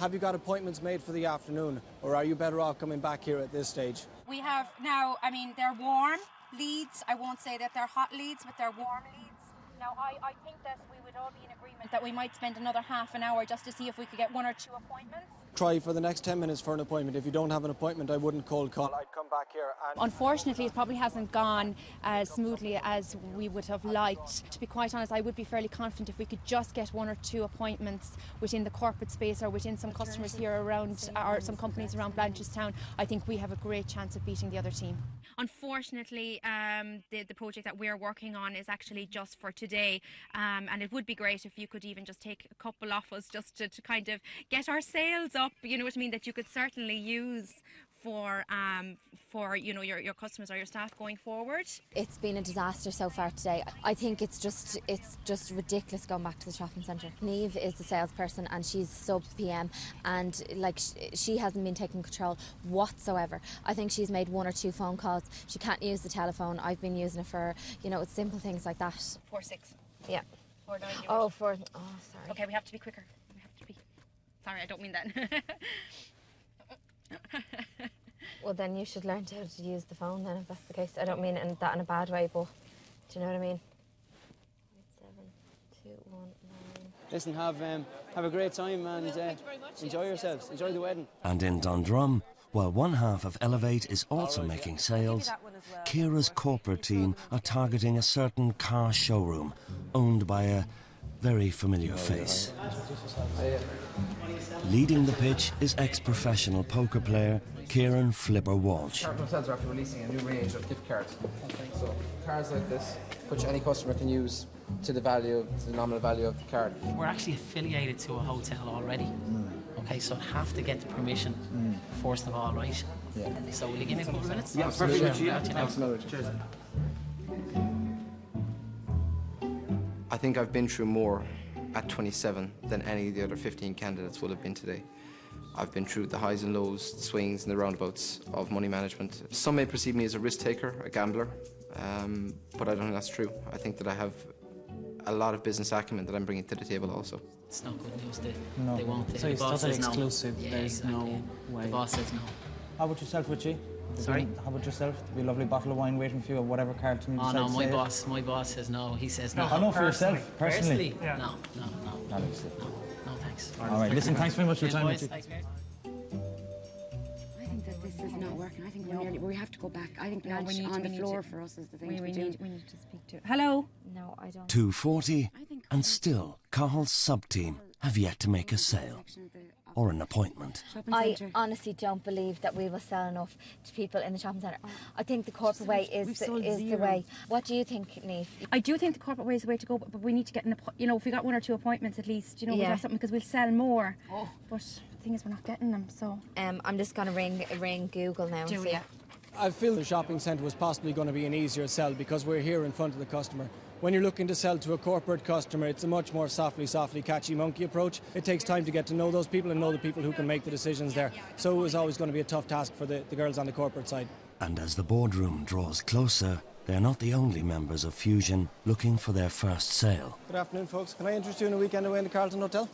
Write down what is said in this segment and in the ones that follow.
Have you got appointments made for the afternoon, or are you better off coming back here at this stage? We have now, I mean, they're warm leads. I won't say that they're hot leads, but they're warm leads. Now, I think that we would all be in agreement that we might spend another half an hour just to see if we could get 1 or 2 appointments. Try for the next 10 minutes for an appointment. If you don't have an appointment, I wouldn't cold call. I'd come back here and... Unfortunately, it probably hasn't gone as smoothly as we would have liked. To be quite honest, I would be fairly confident if we could just get 1 or 2 appointments within the corporate space or within some customers here around, or some companies around Blanchardstown. I think we have a great chance of beating the other team. Unfortunately, the project that we're working on is actually just for today, and it would be great if you could even just take a couple off us just to kind of get our sales up, you know what I mean, that you could certainly use for you know, your customers or your staff going forward. It's been a disaster so far today. I think it's just ridiculous going back to the shopping centre. Niamh is the salesperson and she's sub PM, and like she hasn't been taking control whatsoever. I think she's made 1 or 2 phone calls. She can't use the telephone. I've been using it for, you know, it's simple things like that. 46. Yeah. 49. Oh, sorry. Okay, we have to be quicker. Sorry, I don't mean that. Well, then you should learn to use the phone then, if that's the case. I don't mean that in a bad way, but do you know what I mean? 721 Listen, have a great time and enjoy yourselves. Enjoy the wedding. And in Dundrum, while one half of Elevate is also making sales, Ciara's corporate team are targeting a certain car showroom owned by a very familiar face. Leading the pitch is ex-professional poker player Kieran Flipper Walsh. Cards themselves are after releasing a new range of gift cards. So cards like this, which any customer can use to the nominal value of the card. We're actually affiliated to a hotel already. Okay, so I have to get the permission first of all, right? Yeah. So will you give me a couple of minutes? Yeah, perfect. Cheers. I think I've been through more at 27 than any of the other 15 candidates will have been today. I've been through the highs and lows, the swings and the roundabouts of money management. Some may perceive me as a risk taker, a gambler, but I don't think that's true. I think that I have a lot of business acumen that I'm bringing to the table also. It's not good news. No. They won't. So the it's boss totally says exclusive. No. Yeah, There's exactly. no way. The boss says no. How about yourself, Richie? Sorry? How about yourself? There'll be a lovely bottle of wine waiting for you, or whatever carton you decide no, to say. my boss says no. He says no. I know for yourself, personally. Yeah. No, Obviously. no, thanks. All right, listen, thanks very much for your time, Richie. Thanks, I think that this is not working. I think we have to go back. I think lunch on the floor for us is the thing to do. We need to speak to... Hello? No, I don't. 2:40, and still Carl's sub-team have yet to make a sale or an appointment. I honestly don't believe that we will sell enough to people in the shopping centre. I think the corporate way is the way. What do you think, Niamh? I do think the corporate way is the way to go, but we need to get if we got 1 or 2 appointments at least, we'll have something, because we'll sell more. Oh. But the thing is, we're not getting them, so... I'm just going to ring Google now and see. I feel the shopping centre was possibly going to be an easier sell because we're here in front of the customer. When you're looking to sell to a corporate customer, it's a much more softly catchy monkey approach. It takes time to get to know those people and know the people who can make the decisions there. So it was always going to be a tough task for the girls on the corporate side. And as the boardroom draws closer, they're not the only members of Fusion looking for their first sale. Good afternoon, folks. Can I interest you in a weekend away in the Carlton Hotel?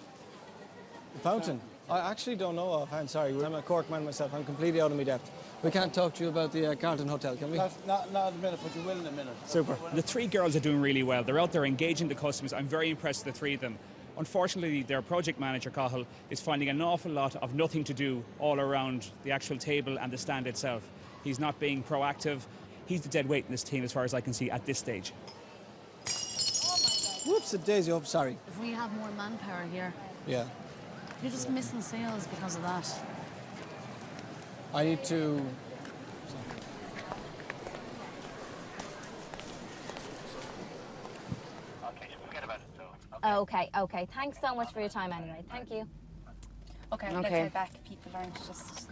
The Fountain? I actually don't know offhand, sorry. I'm a Cork man myself. I'm completely out of my depth. We can't talk to you about the Carlton Hotel, can we? Not in a minute, but you will in a minute. Super. The 3 girls are doing really well. They're out there engaging the customers. I'm very impressed with the 3 of them. Unfortunately, their project manager, Cahill, is finding an awful lot of nothing to do all around the actual table and the stand itself. He's not being proactive. He's the dead weight in this team as far as I can see at this stage. Whoops, a daisy up, sorry. If we have more manpower here, Yeah. you're just missing sales because of that. I need to... Okay. Thanks so much for your time anyway. Thank you. Okay, let's head back. People aren't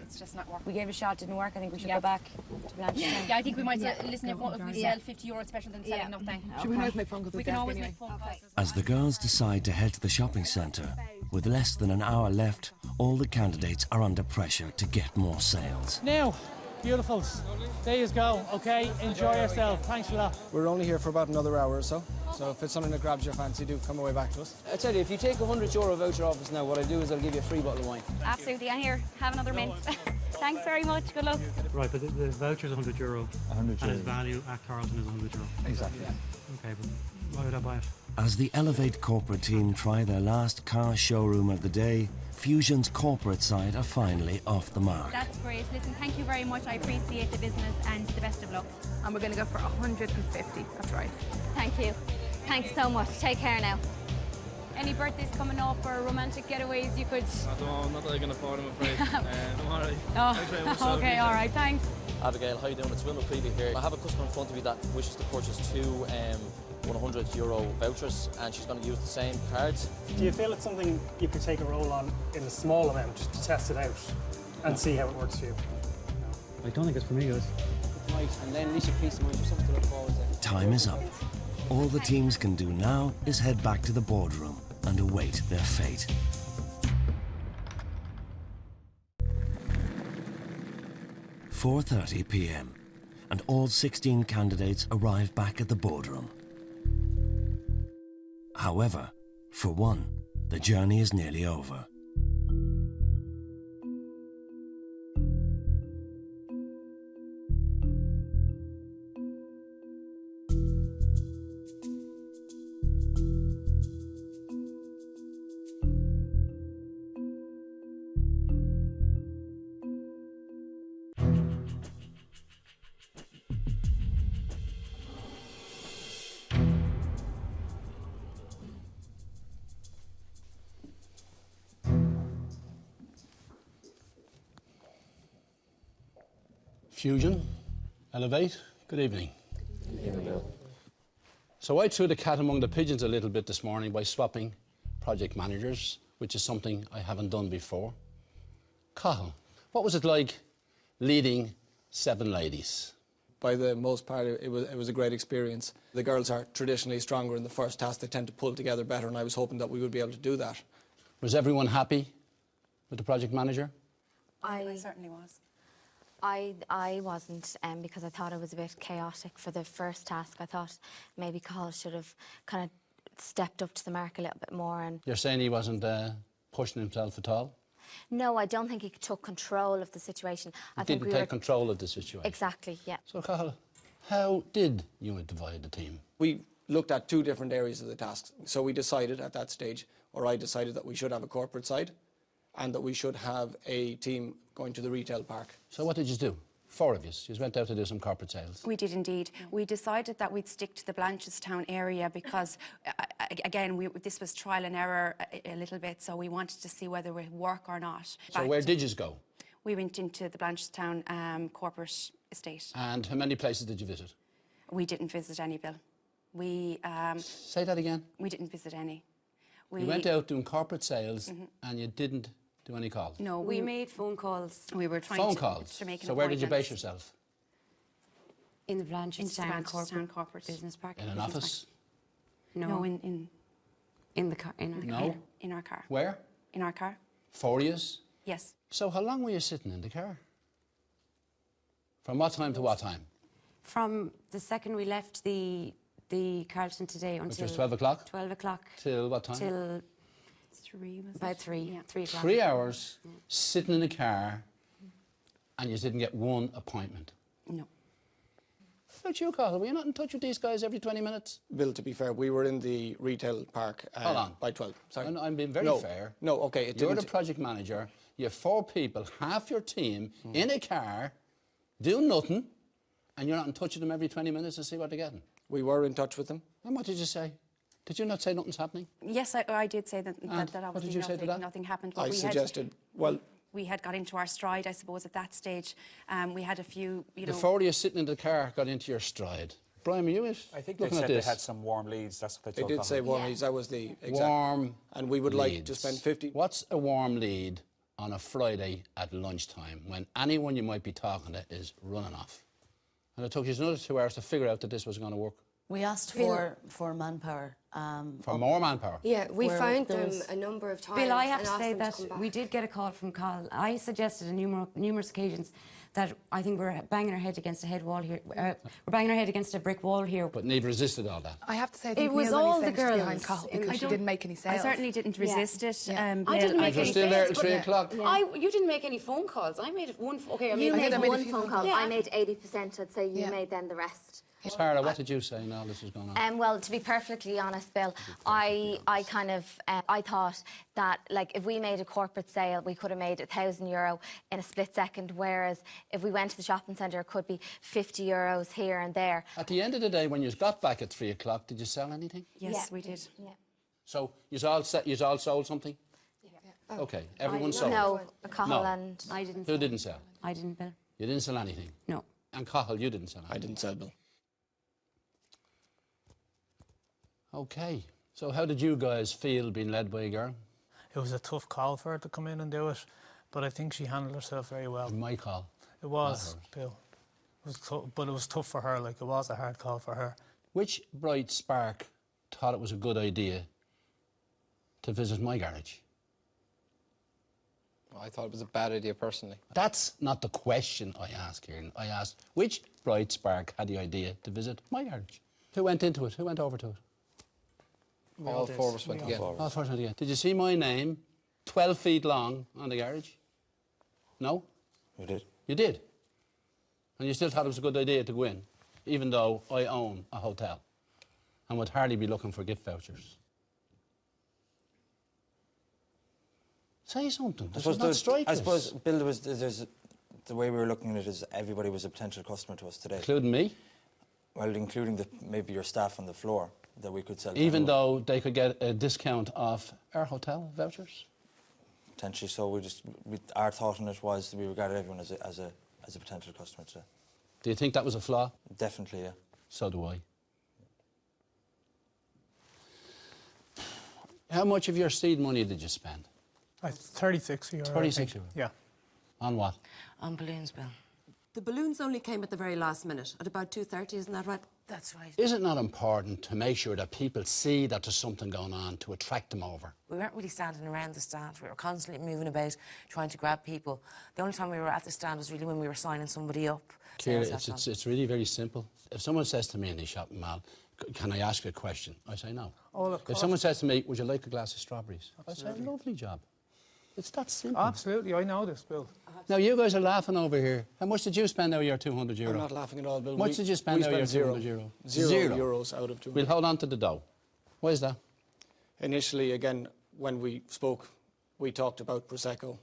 it's just not working. We gave a shot, didn't work. I think we should go back to Blanchardstown. Yeah, I think we might listen if we sell €50, it's better than selling nothing. Should we make phone calls? We can always make phone calls. As the girls decide to head to the shopping centre, with less than an hour left, all the candidates are under pressure to get more sales. Now, Beautifuls. There you go. Okay, enjoy yourself. Thanks a lot. We're only here for about another hour or so. So if it's something that grabs your fancy, do come away back to us. I tell you, if you take a €100 voucher off us now, what I'll do is I'll give you a free bottle of wine. Absolutely, and here, have another mint. Thanks very much, good luck. Right, but the voucher's €100. €100. And its value at Carlton is €100. Exactly. Okay, but why would I buy it? As the Elevate corporate team try their last car showroom of the day, Fusion's corporate side are finally off the mark. That's great. Listen, thank you very much. I appreciate the business and the best of luck. And we're going to go for 150. That's right. Thank you. Thanks so much. Take care now. Any birthdays coming up or romantic getaways you could... Not that I can afford, I'm afraid. I'm all right. Oh, Thanks very much. okay, all right, thanks. Abigail, how you doing? It's Will McCreevy here. I have a customer in front of me that wishes to purchase two €100 vouchers, and she's going to use the same cards. Do you feel it's something you could take a roll on in a small amount to test it out and see how it works for you? I don't think it's for me, guys. Right, and then Lisa, peace of mind, you've something to look forward to. Time is up. All the teams can do now is head back to the boardroom and await their fate. (4:30 p.m) and all 16 candidates arrive back at the boardroom. However, for one, the journey is nearly over. Fusion, Elevate, good evening. So I threw the cat among the pigeons a little bit this morning by swapping project managers, which is something I haven't done before. Cathal, what was it like leading 7 ladies? By the most part, it was a great experience. The girls are traditionally stronger in the first task. They tend to pull together better, and I was hoping that we would be able to do that. Was everyone happy with the project manager? I certainly was. I wasn't, because I thought it was a bit chaotic for the first task. I thought maybe Cathal should have kind of stepped up to the mark a little bit more. And You're saying he wasn't pushing himself at all? no, I don't think he took control of the situation. He didn't take control of the situation? Exactly, yeah. So, Cathal, how did you divide the team? We looked at 2 different areas of the tasks. So we decided at that stage, or I decided, that we should have a corporate side and that we should have a team going to the retail park. So what did you do? 4 of you. You went out to do some corporate sales. We did indeed. We decided that we'd stick to the Blanchardstown area because, again, this was trial and error a little bit, so we wanted to see whether it would work or not. So where did you go? We went into the Blanchardstown corporate estate. And how many places did you visit? We didn't visit any, Bill. Say that again. We didn't visit any. You went out doing corporate sales and you didn't do any calls? No, we made phone calls. We were trying phone calls. to make an So where did you base yourself? In the Blanchardstown corporate business park. In an office? No, in the car. In our car. Where? In our car. 4 years? Yes. So how long were you sitting in the car? From what time to what time? From the second we left the Carlton today until... Which was 12 o'clock? 12 o'clock. Till what time? Till... 3, was about it? 3, yeah. 3 o'clock. 3 hours sitting in a car and you didn't get one appointment? No. How about you, Cathal? Were you not in touch with these guys every 20 minutes? Bill, to be fair, we were in the retail park Hold on. by 12. Sorry. I'm being very fair. No, okay. You're the project manager. You have 4 people, half your team, in a car, doing nothing, and you're not in touch with them every 20 minutes to see what they're getting? We were in touch with them. And what did you say? Did you not say nothing's happening? Yes, I did say that obviously what did you say to that? nothing happened. I suggested, we had got into our stride, I suppose, at that stage. We had a few, The 4 of you sitting in the car got into your stride. Brian, were you I think they said they had some warm leads. That's what they told They did say warm leads. That was the exact... Warm And we would leads. like to spend 50... What's a warm lead on a Friday at lunchtime when anyone you might be talking to is running off? And it took you another 2 hours to figure out that this was going to work. We asked for manpower. For more manpower? Yeah, we Where found there them was- a number of times. Bill, I have and to asked say them to that come back. we did get a call from Carl. I suggested on numerous occasions that I think we're banging our head against a head wall here. We're banging our head against a brick wall here. But Neve resisted all that. I have to say, I It think was Neil all only the finished girls. behind Cathal because she didn't make any I sales. certainly didn't resist it. I didn't Bill, make And any you're still there sales, at 3 o'clock? You didn't make any phone calls. I made one. Okay, I You made made one one phone call. Yeah. I made 80%. I'd say you made then the rest. Sarah, what did you say when all this was going on? Well, to be perfectly honest, Bill, I thought that like if we made a corporate sale, we could have made €1,000 in a split second. Whereas if we went to the shopping centre, it could be €50 here and there. At the end of the day, when you got back at 3 o'clock, did you sell anything? Yes, we did. Yeah. So you all sold something? Yeah. Okay, everyone sold? No, Cathal and... I didn't. Who didn't sell? I didn't, Bill. You didn't sell anything? No. And Cathal, you didn't sell anything? I didn't sell, Bill. Okay, so how did you guys feel being led by a girl? It was a tough call for her to come in and do it, but I think she handled herself very well. My call. It was, Bill. It was but it was tough for her, like it was a hard call for her. Which bright spark thought it was a good idea to visit my garage? I thought it was a bad idea personally. That's not the question I asked here. I asked which bright spark had the idea to visit my garage? Who went into it? Who went over to it? All four of us went again. All 4 of us went again. Did you see my name, 12 feet long, on the garage? No? We did. You did? And you still thought it was a good idea to go in, even though I own a hotel and would hardly be looking for gift vouchers? Say something. Does it not strike I us? suppose, Bill, there's the way we were looking at it is everybody was a potential customer to us today. Including me? Well, including maybe your staff on the floor that we could sell to Even anyone. though they could get a discount off our hotel vouchers? Potentially so. Our thought on it was that we regarded everyone as a potential customer today. Do you think that was a flaw? Definitely, yeah. So do I. How much of your seed money did you spend? €36. 36 euro. Yeah. On what? On balloons, Bill. The balloons only came at the very last minute, at about 2:30, isn't that right? That's right. Is it not important to make sure that people see that there's something going on to attract them over? We weren't really standing around the stand. We were constantly moving about, trying to grab people. The only time we were at the stand was really when we were signing somebody up. Ciara, it's really very simple. If someone says to me in the shopping mall, can I ask you a question? I say no. Oh, of course. If someone says to me, would you like a glass of strawberries? I say, lovely job. It's that simple. Absolutely, I know this, Bill. Now, you guys are laughing over here. How much did you spend out of your €200? I'm not laughing at all, Bill. How much did you spend out of your zero. €200? Zero euros out of 200. We'll hold on to the dough. Why is that? Initially, again, when we spoke, we talked about Prosecco.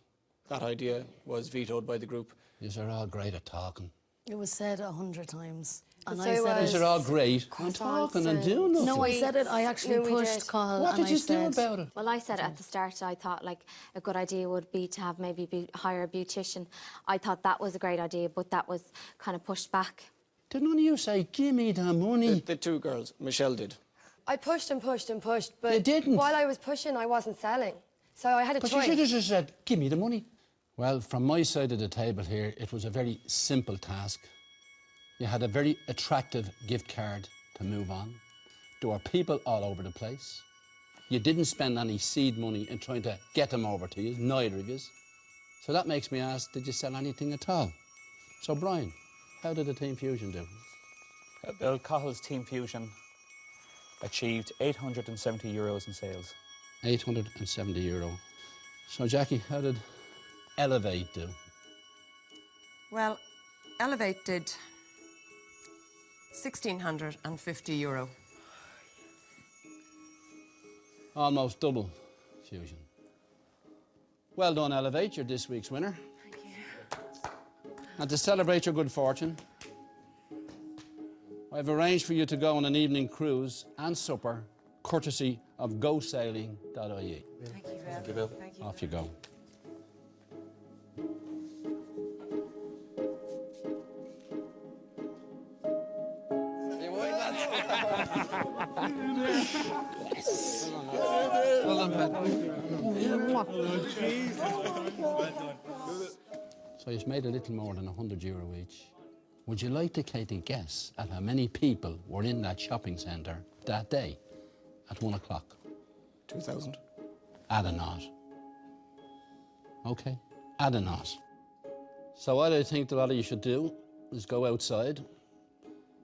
That idea was vetoed by the group. These are all great at talking. It was said 100 times. And So I said These are all great. I'm talking and doing nothing. No, I said it. I actually we pushed did. Cathal. What and did you I do said, about it? Well, I said at the start, I thought like a good idea would be to have maybe hire a beautician. I thought that was a great idea, but that was kind of pushed back. Did none of you say, give me the money? The two girls, Michelle did. I pushed and pushed and pushed, but You didn't. while I was pushing, I wasn't selling. So I had a But choice. you should have just said, give me the money. Well, from my side of the table here, it was a very simple task. You had a very attractive gift card to move on. There were people all over the place. You didn't spend any seed money in trying to get them over to you, neither of you. So that makes me ask, did you sell anything at all? So, Brian, how did the Team Fusion do? Bill, Cahill's Team Fusion achieved €870 in sales. €870. So, Jackie, how did Elevate do? Well, Elevate did €1,650. Almost double Fusion. Well done, Elevate. You're this week's winner. Thank you. And to celebrate your good fortune, I've arranged for you to go on an evening cruise and supper, courtesy of GoSailing.ie. Thank you, Bill. Thank you, Bill. Thank you. Off you go. Yes. Well done, So you've made a little more than €100 each. Would you like to take a guess at how many people were in that shopping centre that day at 1 o'clock? 2,000. Add a knot. Okay, add a knot. So what I think a lot of you should do is go outside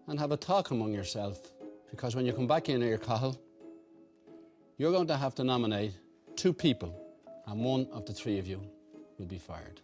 and have a talk among yourself, because when you come back in here, Cathal, you're going to have to nominate 2 people, and one of the 3 of you will be fired.